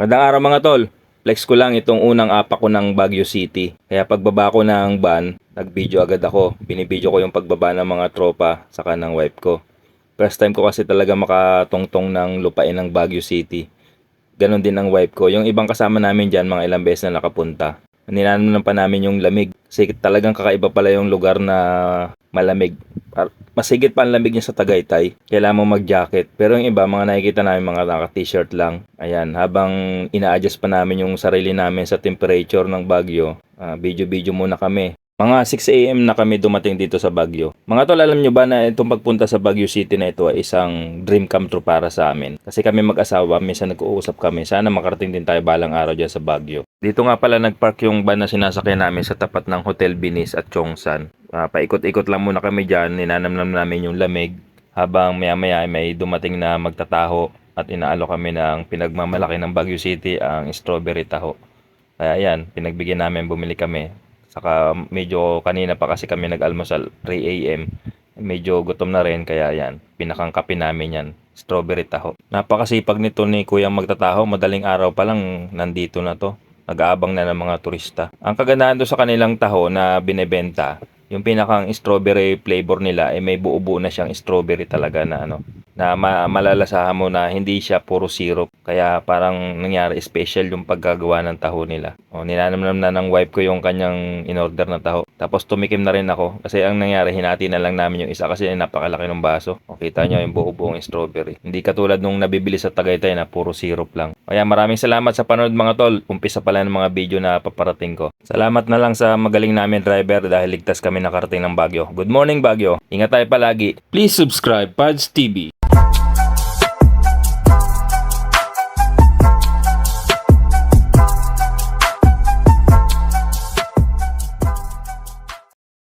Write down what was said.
Magandang araw mga tol. Flex ko lang itong unang apa ko ng Baguio City. Kaya pagbaba ko ng van, nag-video agad ako. Binibideo ko yung pagbaba ng mga tropa saka ng wife ko. First time ko kasi talaga makatungtong ng lupain ng Baguio City. Ganon din ang wife ko. Yung ibang kasama namin dyan, mga ilang beses na nakapunta. Ninanon pa namin yung lamig. Kasi talagang kakaiba pala yung lugar na malamig. Mas higit pa ang lamig niya sa Tagaytay. Kailangan mo mag-jacket. Pero yung iba, mga nakikita namin mga naka-t-shirt lang. Ayan, habang ina-adjust pa namin yung sarili namin sa temperature ng Baguio, video-video muna kami. Mga 6 AM na kami dumating dito sa Baguio. Mga tol, alam nyo ba na itong pagpunta sa Baguio City na ito ay isang dream come true para sa amin? Kasi kami mag-asawa, minsan nag-uusap kami, sana makarating din tayo balang araw dyan sa Baguio. Dito nga pala nagpark yung van na sinasakyan namin sa tapat ng Hotel Binis at Chongsan. Paikot-ikot lang muna kami dyan, ninanamnam namin yung lamig. Habang maya-maya may dumating na magtataho at inaalo kami ng pinagmamalaki ng Baguio City, ang strawberry taho. Kaya yan, pinagbigyan namin, bumili kami. Saka medyo kanina pa kasi kami nag-almusal 3 AM. Medyo gutom na rin kaya yan, pinakangkapi namin yan, strawberry taho. Napakasipag nito ni Kuyang magtataho, madaling araw pa lang nandito na to. Nag-aabang na ng mga turista. Ang kagandahan do sa kanilang taho na binebenta, yung pinakang strawberry flavor nila ay may buo-buo na siyang strawberry talaga na malalasahan mo na hindi siya puro syrup. Kaya parang nangyari special yung paggagawa ng taho nila. Ninanamnam na ng wife ko yung kanyang in-order na taho. Tapos tumikim na rin ako kasi ang nangyari, hinati na lang namin yung isa kasi napakalaki ng baso. Kita nyo yung buo-buong strawberry. Hindi katulad nung nabibili sa Tagaytay na puro syrup lang. Kaya maraming salamat sa panood mga tol. Umpisa pala ng mga video na paparating ko. Salamat na lang sa magaling namin driver dahil ligtas kami nakarating ng Baguio. Good morning Baguio. Ingat tayo palagi. Please subscribe Pads TV.